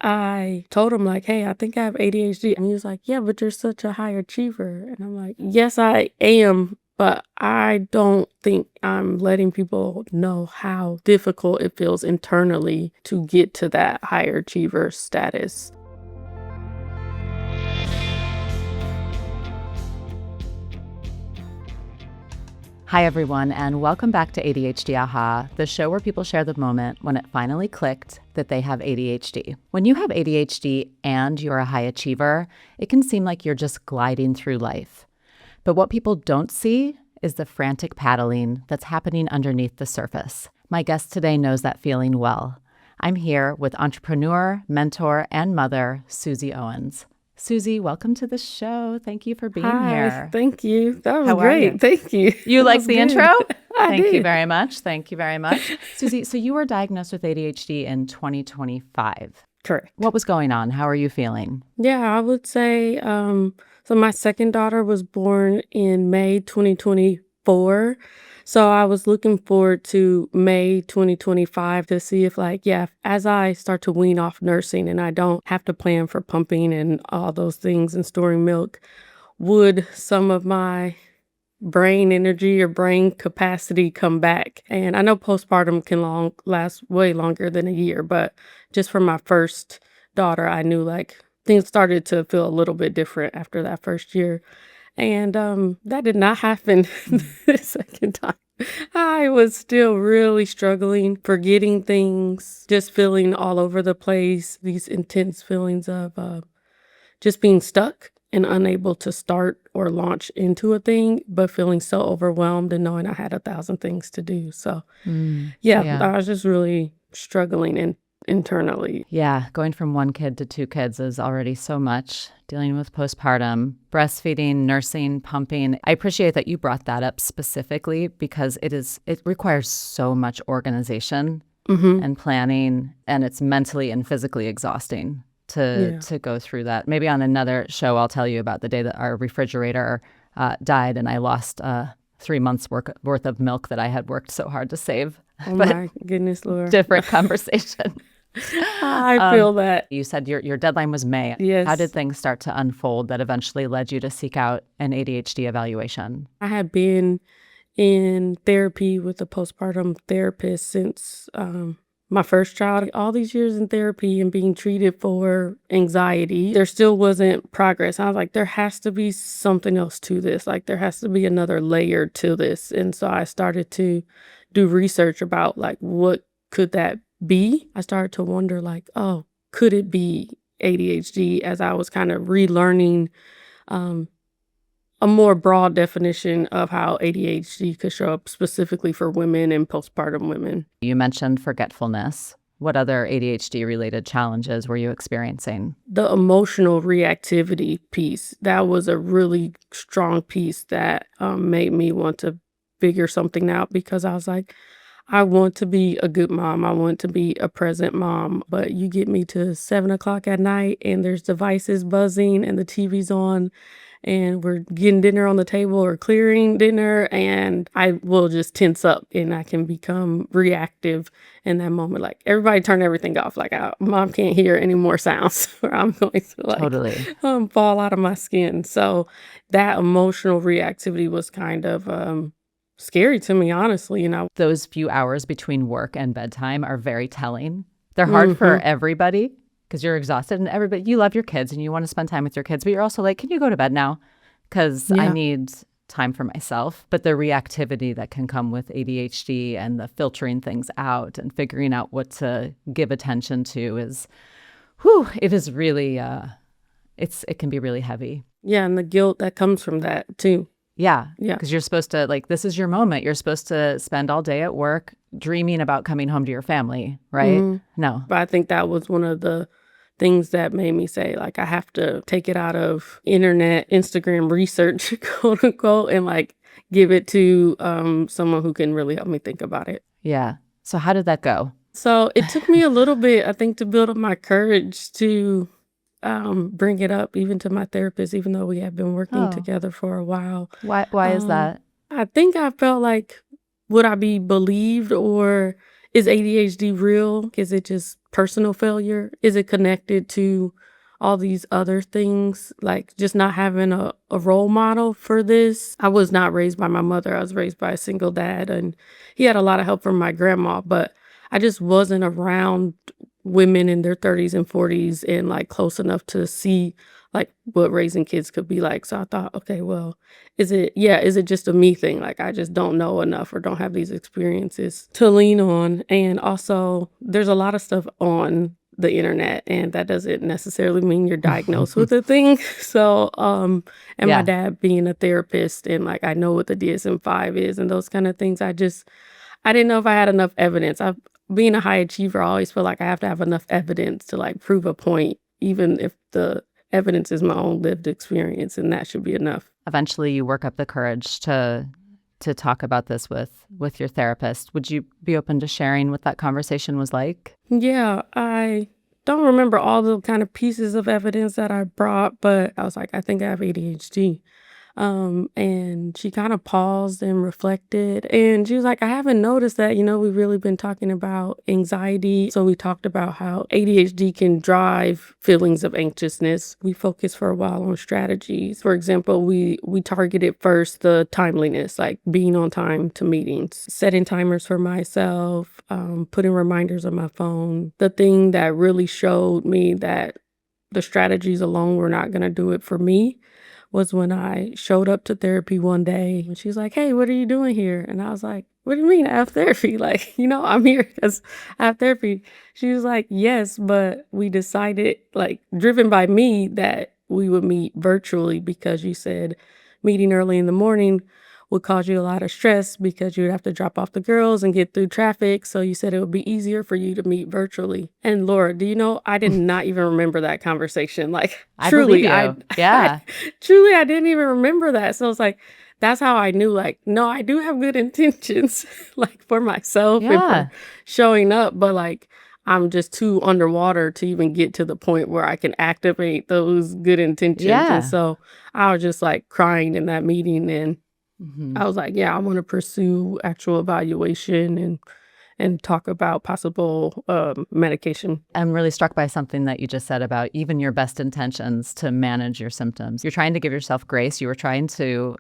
I told him like, "Hey, I think I have ADHD." And he was like, "Yeah, but you're such a high achiever." And I'm like, "Yes, I am, but I don't think I'm letting people know how difficult it feels internally to get to that higher achiever status." Hi, everyone, and welcome back to ADHD Aha, the show where people share the moment when it finally clicked that they have ADHD. When you have ADHD and you're a high achiever, it can seem like you're just gliding through life. But what people don't see is the frantic paddling that's happening underneath the surface. My guest today knows that feeling well. I'm here with entrepreneur, mentor, and mother, Susie Owens. Susie, welcome to the show. Thank you for being Hi, here. thank you. That was How are you? great. Thank you. You That like was the good. intro? I Thank you did. very much. Thank you very much. Susie, so you were diagnosed with ADHD in 2025. Correct. What was going on? How are you feeling? Yeah, I would say, so my second daughter was born in May 2024. So I was looking forward to May 2025 to see if as I start to wean off nursing and I don't have to plan for pumping and all those things and storing milk, would some of my brain energy or brain capacity come back? And I know postpartum can last way longer than a year, but just for my first daughter, I knew things started to feel a little bit different after that first year. And that did not happen Mm. the second time. I was still really struggling, forgetting things, just feeling all over the place, these intense feelings of just being stuck and unable to start or launch into a thing, but feeling so overwhelmed and knowing I had 1,000 things to do. So, yeah, Yeah. I was just really struggling internally. Yeah. Going from one kid to two kids is already so much. Dealing with postpartum, breastfeeding, nursing, pumping. I appreciate that you brought that up specifically because it requires so much organization Hmm. and planning, and it's mentally and physically exhausting Yeah. to go through that. Maybe on another show, I'll tell you about the day that our refrigerator died and I lost 3 months worth of milk that I had worked so hard to save. Oh But my goodness, Laura. different conversation. I feel that. You said your deadline was May. How did Yes. things start to unfold that eventually led you to seek out an ADHD evaluation? I had been in therapy with a postpartum therapist since my first child. All these years in therapy and being treated for anxiety, there still wasn't progress. I was like, there has to be something else to this. Like, there has to be another layer to this. And so I started to do research about what could that be. I started to wonder oh, could it be ADHD as I was kind of relearning um, a more broad definition of how ADHD could show up specifically for women and postpartum women. You mentioned forgetfulness. What other ADHD related challenges were you experiencing? The emotional reactivity piece, that was a really strong piece that made me want to figure something out because I was like, I want to be a good mom. I want to be a present mom. But you get me to 7 o'clock at night and there's devices buzzing and the TV's on and we're getting dinner on the table or clearing dinner, and I will just tense up and I can become reactive in that moment. Like, everybody turn everything off. Mom can't hear any more sounds or I'm going to Totally. fall out of my skin. So that emotional reactivity was kind of scary to me, honestly. Those few hours between work and bedtime are very telling. They're hard for Mhm. everybody because you're exhausted and everybody, you love your kids and you want to spend time with your kids, but you're also like, can you go to bed now? Because I Yeah. need time for myself. But the reactivity that can come with ADHD and the filtering things out and figuring out what to give attention to it is really, it can be really heavy. Yeah, and the guilt that comes from that too. Yeah, Yeah. because you're supposed to, this is your moment. You're supposed to spend all day at work dreaming about coming home to your family, right? Mhm. No. But I think that was one of the things that made me say, I have to take it out of internet, Instagram research, quote unquote, and give it to someone who can really help me think about it. Yeah. So how did that go? So it took me a little bit, I think, to build up my courage to bring it up even to my therapist, even though we have been working Oh, together for a while. why is Um, that? I think I felt like, would I be believed, or is ADHD real? Is it just personal failure? Is it connected to all these other things, like just not having a role model for this? I was not raised by my mother. I was raised by a single dad, and he had a lot of help from my grandma, but I just wasn't around women in their 30s and 40s and like close enough to see like what raising kids could be like. So I thought, okay, well, is it just a me thing? Like I just don't know enough or don't have these experiences to lean on. And also there's a lot of stuff on the internet, and that doesn't necessarily mean you're diagnosed with a thing. So and my Yeah. dad being a therapist, and like I know what the DSM-5 is and those kind of things. I didn't know if I had enough evidence. I Being a high achiever, I always feel like I have to have enough evidence to like prove a point, even if the evidence is my own lived experience, and that should be enough. Eventually, you work up the courage to talk about this with your therapist. Would you be open to sharing what that conversation was like? Yeah, I don't remember all the kind of pieces of evidence that I brought, but I was like, I think I have ADHD. And she kind of paused and reflected, and she was like, I haven't noticed that, we've really been talking about anxiety. So we talked about how ADHD can drive feelings of anxiousness. We focused for a while on strategies. For example, we targeted first the timeliness, like being on time to meetings, setting timers for myself, putting reminders on my phone. The thing that really showed me that the strategies alone were not going to do it for me was when I showed up to therapy one day and she's like, "Hey, what are you doing here?" And I was like, "What do you mean I have therapy?" Like, I'm here because I have therapy. She was like, "Yes, but we decided, like, driven by me, that we would meet virtually because you said meeting early in the morning would cause you a lot of stress because you would have to drop off the girls and get through traffic. So you said it would be easier for you to meet virtually." And Laura, do you know, I did not even remember that conversation. Like, I believe you. I Yeah. truly, I didn't even remember that. So it's like, that's how I knew, like, no, I do have good intentions, like for myself and for Yeah. showing up, but like, I'm just too underwater to even get to the point where I can activate those good intentions. And Yeah. so I was just like crying in that meeting, and Mhm. I was like, yeah, I want to pursue actual evaluation and talk about possible medication. I'm really struck by something that you just said about even your best intentions to manage your symptoms. You're trying to give yourself grace. You were trying to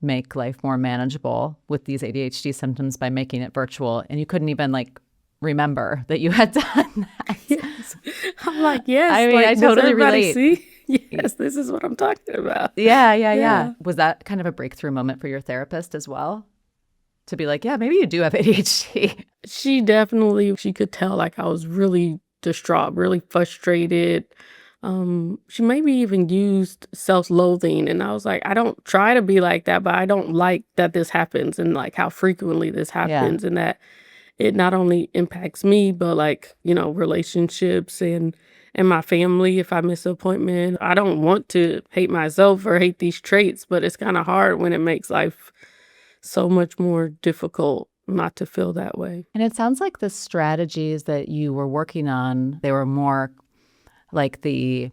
make life more manageable with these ADHD symptoms by making it virtual, and you couldn't even like remember that you had done that. Yes. I'm like, I yes, mean, I like, does totally everybody relate. see? Y- Yes, this is what I'm talking about. Yeah, yeah, yeah. Yeah. Was that kind of a breakthrough moment for your therapist as well? To be like, yeah, maybe you do have ADHD. She could tell like I was really distraught, really frustrated. She maybe even used self-loathing, and I was like, I don't try to be like that, but I don't like that this happens and like how frequently this Yeah. happens, and that it not only impacts me, but like, relationships and my family if I miss an appointment. I don't want to hate myself or hate these traits, but it's kind of hard when it makes life so much more difficult not to feel that way. And it sounds like the strategies that you were working on, they were more like the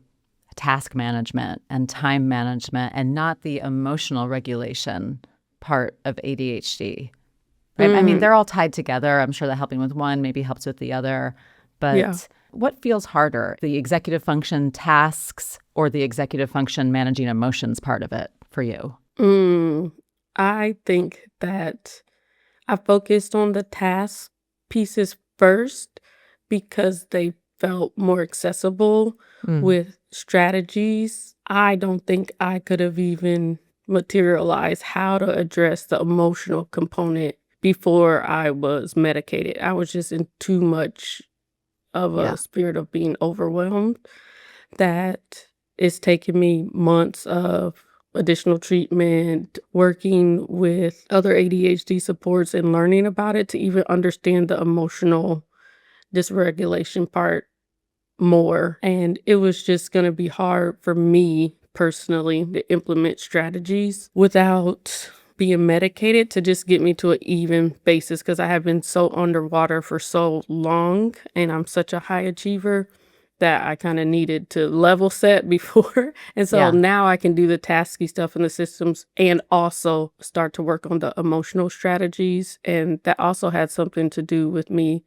task management and time management and not the emotional regulation part of ADHD. Right? I mean, Mm, they're all tied together. I'm sure that helping with one maybe helps with the other. yeah. But what feels harder, the executive function tasks or the executive function managing emotions part of it for you? Mm, I think that I focused on the task pieces first because they felt more accessible Mm. with strategies. I don't think I could have even materialized how to address the emotional component before I was medicated. I was just in too much of a Yeah. spirit of being overwhelmed that it's taken me months of additional treatment, working with other ADHD supports and learning about it to even understand the emotional dysregulation part more. And it was just going to be hard for me personally to implement strategies without being medicated to just get me to an even basis because I have been so underwater for so long and I'm such a high achiever that I kind of needed to level set before. And so Yeah. now I can do the tasky stuff in the systems and also start to work on the emotional strategies. And that also had something to do with me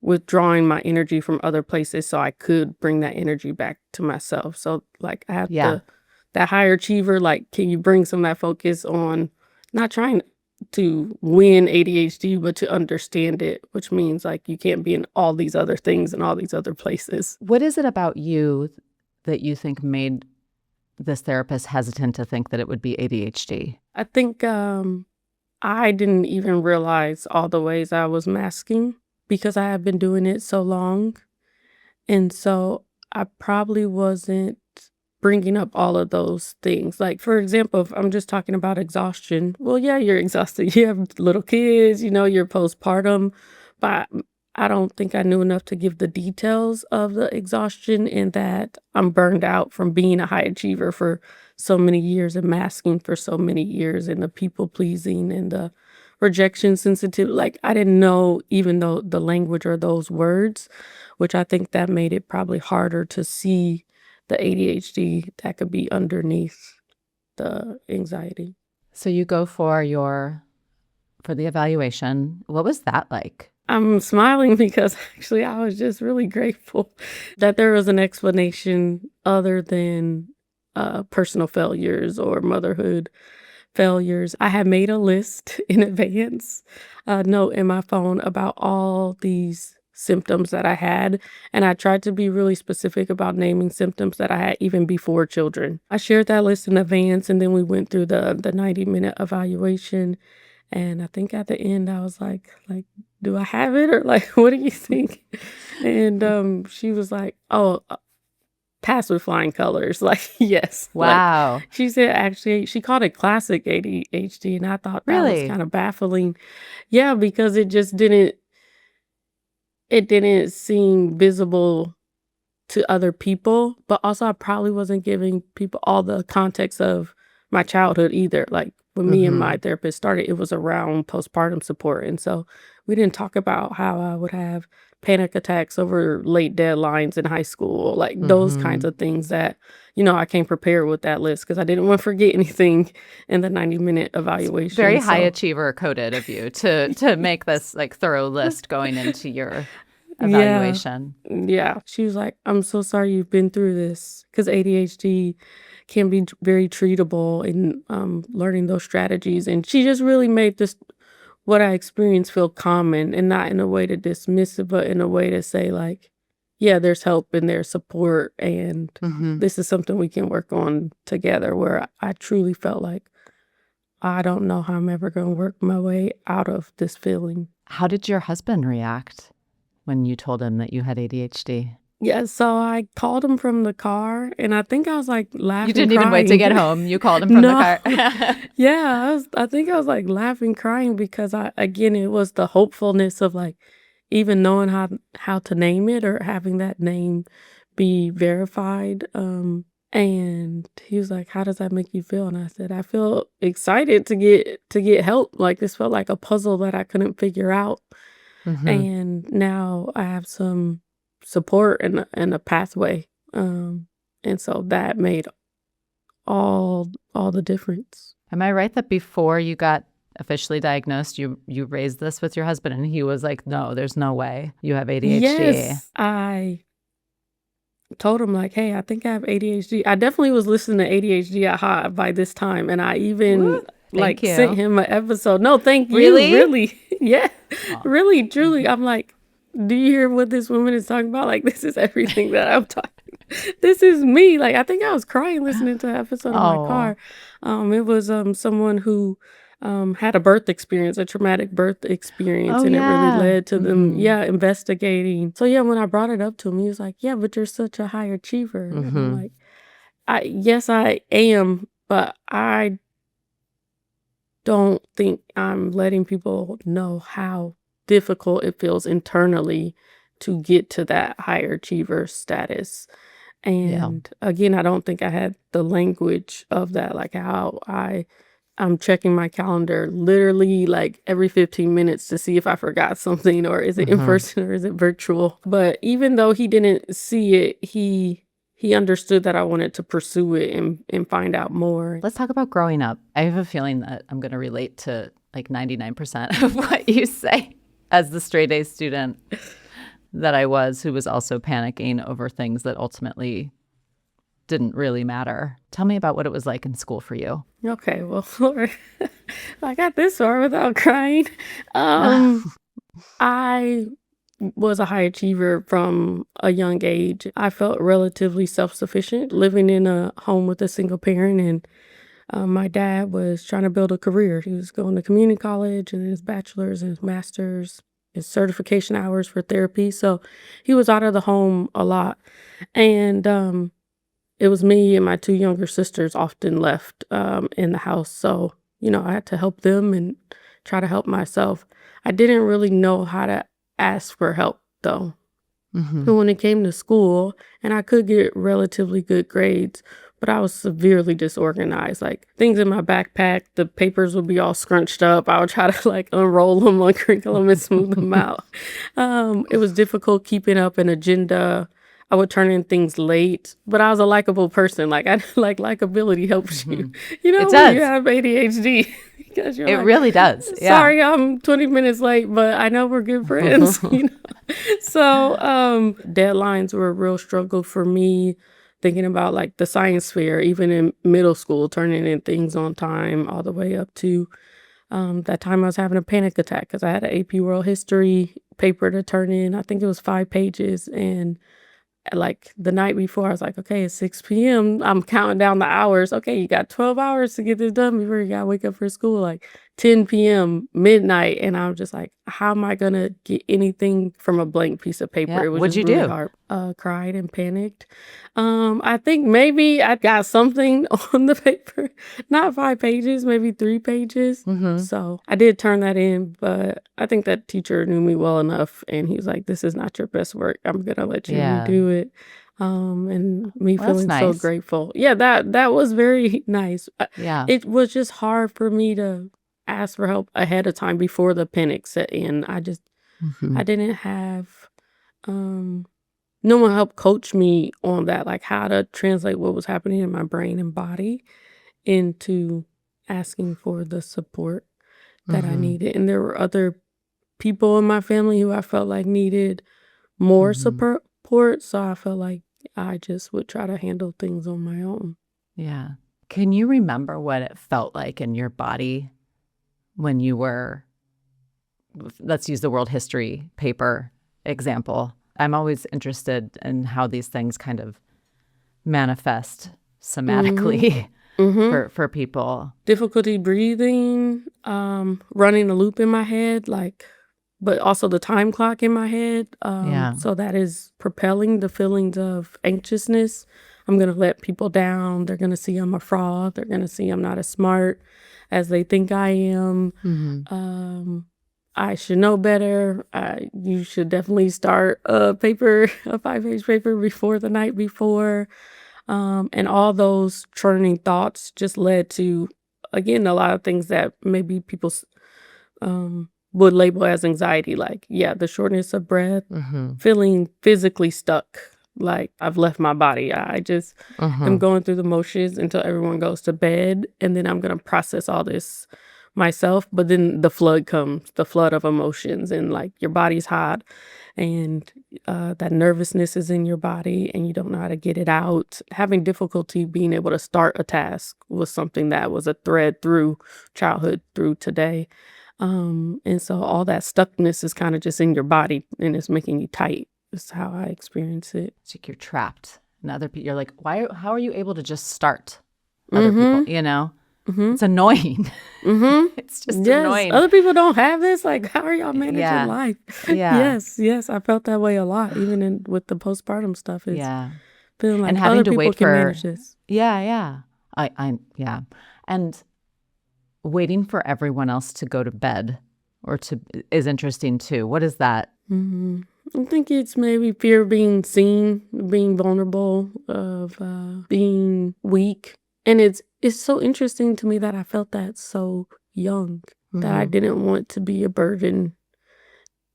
withdrawing my energy from other places so I could bring that energy back to myself. So, like, I have Yeah. to that higher achiever, like, can you bring some of that focus on not trying to win ADHD, but to understand it, which means, like, you can't be in all these other things and all these other places. What is it about you that you think made this therapist hesitant to think that it would be ADHD? I think, I didn't even realize all the ways I was masking because I have been doing it so long. And so I probably wasn't bringing up all of those things. Like, for example, if I'm just talking about exhaustion, well, yeah, you're exhausted. You have little kids, you're postpartum, but I don't think I knew enough to give the details of the exhaustion and that I'm burned out from being a high achiever for so many years and masking for so many years and the people pleasing and the rejection sensitive. Like, I didn't know even though the language or those words, which I think that made it probably harder to see the ADHD that could be underneath the anxiety. So you go for the evaluation. What was that like? I'm smiling because actually I was just really grateful that there was an explanation other than personal failures or motherhood failures. I had made a list in advance, a note in my phone about all these symptoms that I had, and I tried to be really specific about naming symptoms that I had even before children. I shared that list in advance, and then we went through the 90-minute evaluation, and I think at the end I was like, do I have it or like what do you think? And she was like, "Oh, pass with flying colors." Like, yes. Like, Wow. she said actually she called it classic ADHD, and I thought that was Really? kind of baffling. Yeah, because it didn't seem visible to other people, but also I probably wasn't giving people all the context of my childhood either. Like, when me and my Mhm. therapist started, it was around postpartum support, and so we didn't talk about how I would have panic attacks over late deadlines in high school, like those kinds Mhm. of things that, I came prepared with that list because I didn't want to forget anything in the 90-minute It's evaluation, very high so achiever coded of you to make this like thorough list going into your yeah. evaluation. Yeah, she was like, "I'm so sorry you've been through this because ADHD can be very treatable in learning those strategies." And she just really made this what I experienced feel common and not in a way to dismiss it, but in a way to say like, "Yeah, there's help and there's support, and Mhm. this is something we can work on together." Where I truly felt like I don't know how I'm ever going to work my way out of this feeling. How did your husband react when you told him that you had ADHD? Yeah, so I called him from the car, and I think I was, like, You laughing, didn't even wait to crying. get home. You called him from the No. car. Yeah, I think I was, like, laughing, crying because it was the hopefulness of, like, even knowing how to name it or having that name be verified, and he was like, "How does that make you feel?" And I said, "I feel excited to get help." Like, this felt like a puzzle that I couldn't figure out. Mhm. And now I have some support and a pathway, and so that made all the difference. Am I right that before you got officially diagnosed, you raised this with your husband and he was like, "No, there's no way you have ADHD." Yes, I told him like, "Hey, I think I have ADHD." I definitely was listening to ADHD Aha by this time, and I even, Woo. Thank like, sent you. him an episode. No, thank you, Really? really. Yeah, Aw. really, truly. Mhm. I'm like, "Do you hear what this woman is talking about? Like, this is everything that I'm talking this is me." Like, I think I was crying listening to the episode in my Oh. car. It was, someone who, had a birth experience, a traumatic birth experience, Oh, and it really yeah. led to them, Mhm. yeah, investigating. So, yeah, when I brought it up to him, he was like, "Yeah, but you're such a high achiever." And I'm Mhm. like, yes, I am, but I don't think I'm letting people know how difficult it feels internally to get to that higher achiever status. Yeah. And again, I don't think I had the language of that, like how I'm checking my calendar literally like every 15 minutes to see if I forgot something or is it in Mhm. person or is it virtual. But even though he didn't see it, he understood that I wanted to pursue it and find out more. Let's talk about growing up. I have a feeling that I'm gonna relate to, like, 99% of what you say as the straight A student that I was who was also panicking over things that ultimately didn't really matter. Tell me about what it was like in school for you. Okay, well, Lord, I got this far without crying. Um, I was a high achiever from a young age. I felt relatively self-sufficient living in a home with a single parent, and my dad was trying to build a career. He was going to community college and his bachelor's and his master's, his certification hours for therapy. So he was out of the home a lot. And it was me and my two younger sisters often left in the house. So, I had to help them and try to help myself. I didn't really know how to ask for help though. Mm-hmm. And when it came to school, and I could get relatively good grades, but I was severely disorganized. Like things in my backpack, the papers would be all scrunched up. I would try to like unroll them, uncrinkle them, and smooth them out. It was difficult keeping up an agenda. I would turn in things late, but I was a likable person. Like I like likability helps you, It when you does. have ADHD. Because you're It like, really does. Yeah. sorry, I'm 20 minutes late, but I know we're good friends. So deadlines were a real struggle for me, thinking about like the science fair, even in middle school, turning in things on time, all the way up to that time I was having a panic attack because I had an AP World History paper to turn in. I think it was 5 pages, and like the night before, I was like, okay, it's 6 p.m. I'm counting down the hours. Okay, you got 12 hours to get this done before you gotta wake up for school, like 10 p.m., midnight. And I'm just like, how am I gonna get anything from a blank piece of paper? Yeah. It was What'd just you really do? hard. Cried and panicked. I think maybe I got something on the paper, not 5 pages, maybe 3 pages. Mm-hmm. So I did turn that in, but I think that teacher knew me well enough, and he was like, "This is not your best work. I'm gonna let you Yeah. redo it." And me Well, that's feeling so nice. grateful. Yeah, that was very nice. Yeah. It was just hard for me to ask for help ahead of time before the panic set in. Mm-hmm. I didn't have um no one helped coach me on that, like how to translate what was happening in my brain and body into asking for the support that I Mm-hmm. needed. And there were other people in my family who I felt like needed more Mm-hmm. support. So I felt like I just would try to handle things on my own. Yeah. Can you remember what it felt like in your body when you were, let's use the world history paper example? I'm always interested in how these things kind of manifest Mm-hmm. somatically Mm-hmm. for people. Difficulty breathing, running a loop in my head, like, but also the time clock in my head. Yeah. So that is propelling the feelings of anxiousness. I'm gonna let people down. They're gonna see I'm a fraud. They're gonna see I'm not as smart as they think I am. Mm-hmm. Um, I should know better. You should definitely start a paper, a 5 page paper before the night before. And all those churning thoughts just led to, again, a lot of things that maybe people would label as anxiety, like, yeah, the shortness of breath, Mm-hmm. feeling physically stuck, like I've left my body. I just am Mm-hmm. going through the motions until everyone goes to bed, and then I'm going to process all this myself. But then the flood comes, the flood of emotions, and like your body's hot, and that nervousness is in your body, and you don't know how to get it out. Having difficulty being able to start a task was something that was a thread through childhood through today. And so all that stuckness is kind of just in your body, and it's making you tight. Is how I experience it. It's like you're trapped. And other people, you're like, how are you able to just start other people? Mhm. It's Mhm. annoying. Mhm. It's just Yes. annoying. Other people don't have this. Like, how are y'all managing Yeah. life? Yeah. Yes. Yes. I felt that way a lot, even in with the postpartum stuff. Is Yeah. feeling And like having other to people wait can for, manage this. yeah, yeah. Yeah. And waiting for everyone else to go to bed or to is interesting too. What is that? I think it's maybe fear of being seen, being vulnerable, of being weak, and it's so interesting to me that I felt that so young, that I Mm-hmm. didn't want to be a burden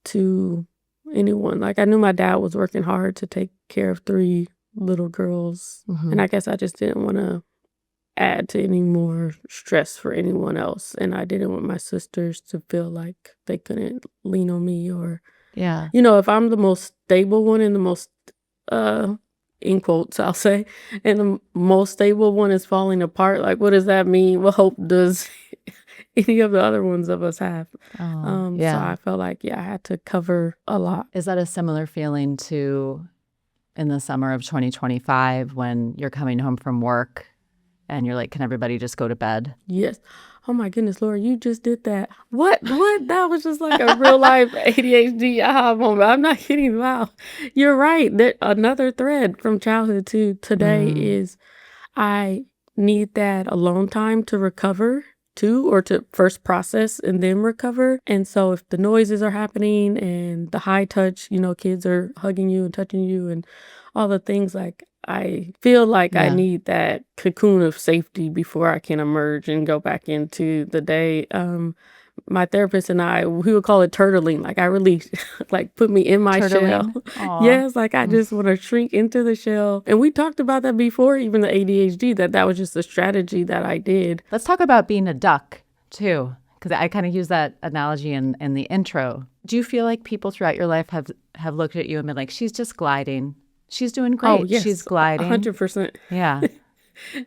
to anyone. Like I knew my dad was working hard to take care of three little girls, Mm-hmm. and I guess I just didn't want to add to any more stress for anyone else, and I didn't want my sisters to feel like they couldn't lean on me or Yeah. If I'm the most stable one and the most, uh, in quotes, I'll say, and the most stable one is falling apart, like, what does that mean? What hope does any of the other ones of us have? Oh, So yeah. I felt like, yeah, I had to cover a lot. Is that a similar feeling to in the summer of 2025 when you're coming home from work and you're like, can everybody just go to bed? Yes. Oh my goodness, Laura, you just did that. What? What? That was just like a real life ADHD aha moment. I'm not kidding. Wow. You're right. That another thread from childhood to today Mm, is I need that alone time to recover too, or to first process and then recover. And so if the noises are happening and the high touch, kids are hugging you and touching you and all the things, like I feel like I yeah. need that cocoon of safety before I can emerge and go back into the day. My therapist and I, we would call it turtling. Like I really like put me in my shell. Turtling. Aw. Yes, like I just want to shrink into the shell. And we talked about that before, even the ADHD, that was just a strategy that I did. Let's talk about being a duck too, because I kind of use that analogy in the intro. Do you feel like people throughout your life have looked at you and been like, she's just gliding. She's doing Oh, great. She's yes, gliding. 100%. Yeah.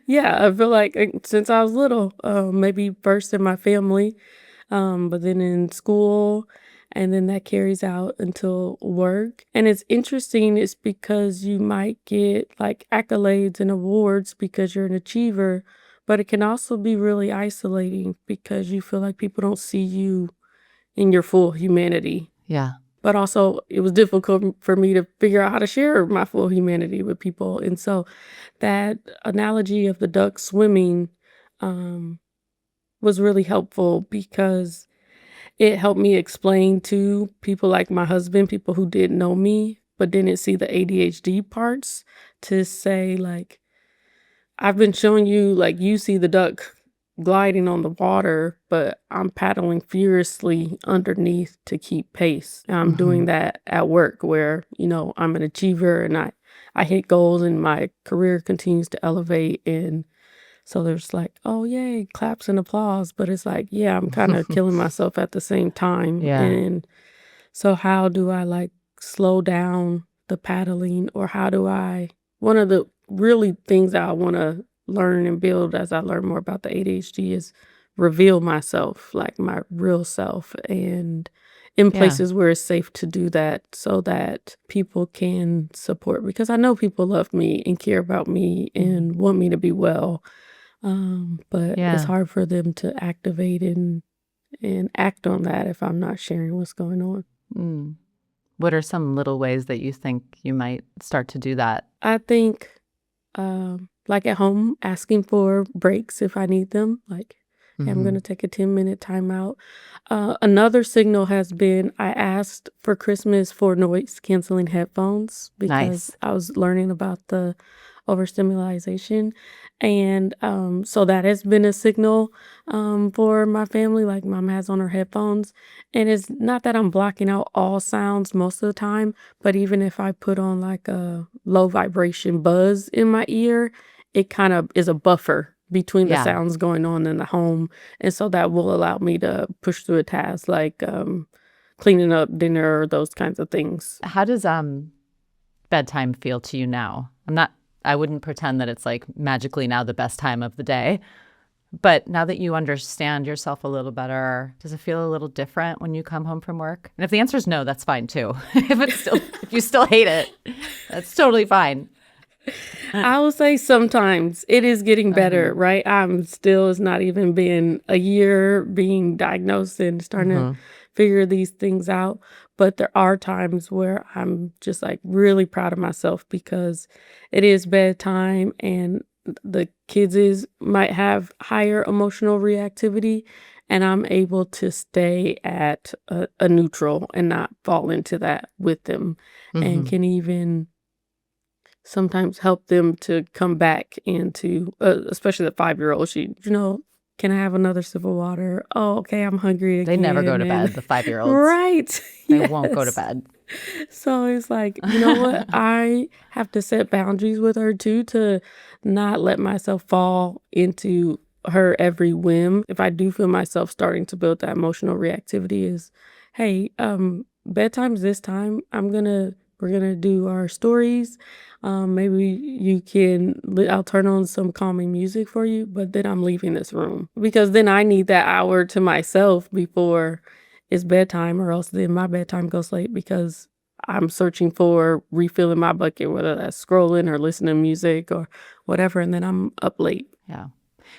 Yeah, I feel like since I was little, maybe first in my family, but then in school, and then that carries out until work. And it's interesting, it's because you might get like accolades and awards because you're an achiever, but it can also be really isolating because you feel like people don't see you in your full humanity. Yeah. But also, it was difficult for me to figure out how to share my full humanity with people. And so that analogy of the duck swimming um, was really helpful because it helped me explain to people like my husband, people who didn't know me, but didn't see the ADHD parts, to say, like, I've been showing you, like, you see the duck gliding on the water, but I'm paddling furiously underneath to keep pace. And I'm Hmm. doing that at work where, I'm an achiever and I hit goals and my career continues to elevate. And so there's like, oh, yay, claps and applause. But it's like, yeah, I'm kind of killing myself at the same time. Yeah. And so, how do I like slow down the paddling, or how do I? One of the really things that I want to learn and build as I learn more about the ADHD is reveal myself, like my real self, and in Yeah. places where it's safe to do that so that people can support, because I know people love me and care about me Mhm. and want me to be well. But it's Yeah. hard for them to activate and act on that if I'm not sharing what's going on. Mm. What are some little ways that you think you might start to do that? I think, like at home, asking for breaks if I need them. Like, hey, I'm going to Hmm. take a 10-minute timeout. Another signal has been I asked for Christmas for noise canceling headphones because Nice. I was learning about the overstimulation. And so that has been a signal for my family. Like, mom has on her headphones. And it's not that I'm blocking out all sounds most of the time, but even if I put on like a low vibration buzz in my ear, it kind of is a buffer between the Yeah. sounds going on in the home. And so that will allow me to push through a task like cleaning up dinner or those kinds of things. How does bedtime feel to you now? I wouldn't pretend that it's like magically now the best time of the day. But now that you understand yourself a little better, does it feel a little different when you come home from work? And if the answer is no, that's fine too. If you still hate it, that's totally fine. I will say sometimes it is getting better, Uh-huh. right? I'm still, it's not even been a year being diagnosed and starting to Uh-huh. figure these things out. But there are times where I'm just like really proud of myself because it is bedtime and the might have higher emotional reactivity. And I'm able to stay at a neutral and not fall into that with them, and Hmm. can even sometimes help them to come back into, especially the 5-year-old, "Can I have another sip of water? Oh, okay, I'm hungry They never go again," to and bed, the 5-year-olds. right, They won't go to yes. bed. So it's like, you know what? I have to set boundaries with her too, to not let myself fall into her every whim. If I do feel myself starting to build that emotional reactivity, is, "Hey, bedtime's this time. We're gonna do our stories. Maybe you can I'll turn on some calming music for you, but then I'm leaving this room because then I need that hour to myself before it's bedtime, or else then my bedtime goes late because I'm searching for refilling my bucket, whether that's scrolling or listening to music or whatever, and then I'm up late. Yeah.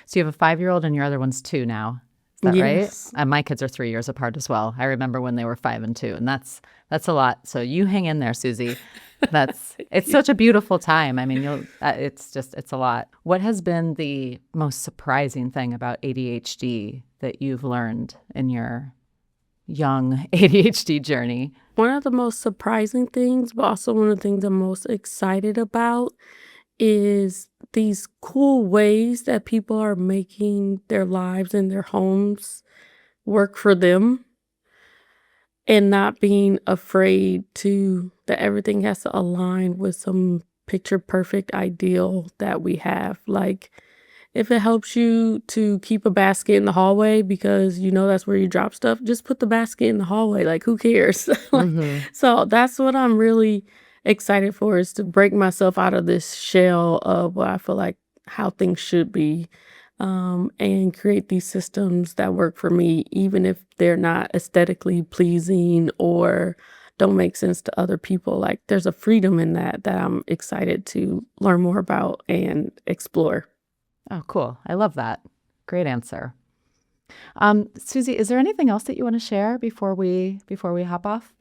So you have a 5-year-old and your other one's 2 now. Is that right? Yes. And my kids are 3 years apart as well. I remember when they were 5 and 2, and that's a lot. So you hang in there, Susie. It's such a beautiful time. I mean, it's a lot. What has been the most surprising thing about ADHD that you've learned in your young ADHD journey? One of the most surprising things, but also one of the things I'm most excited about is these cool ways that people are making their lives and their homes work for them and not being afraid to that everything has to align with some picture perfect ideal that we have. Like if it helps you to keep a basket in the hallway because you know that's where you drop stuff, just put the basket in the hallway. Like, who cares? Like, Mm-hmm. so that's what I'm really excited for, is to break myself out of this shell of what I feel like how things should be, and create these systems that work for me, even if they're not aesthetically pleasing or don't make sense to other people. Like, there's a freedom in that I'm excited to learn more about and explore. Oh, cool. I love that. Great answer. Susie, is there anything else that you want to share before we hop off?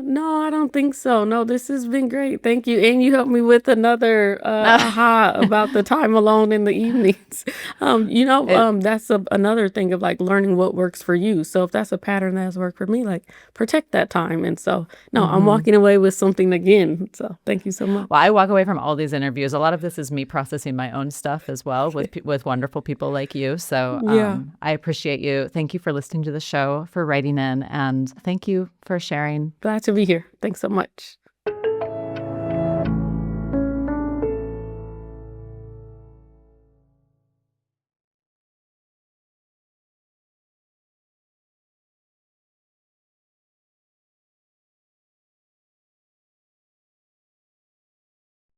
No, I don't think so. No, this has been great. Thank you. And you helped me with another aha about the time alone in the evenings. It That's another thing of like learning what works for you. So if that's a pattern that has worked for me, like protect that time. And so, no, I'm mhm. walking away with something again. So thank you so much. Well, I walk away from all these interviews. A lot of this is me processing my own stuff as well with wonderful people like you. So Yeah. I appreciate you. Thank you for listening to the show, for writing in, and thank you for sharing. Glad to be here. Thanks so much.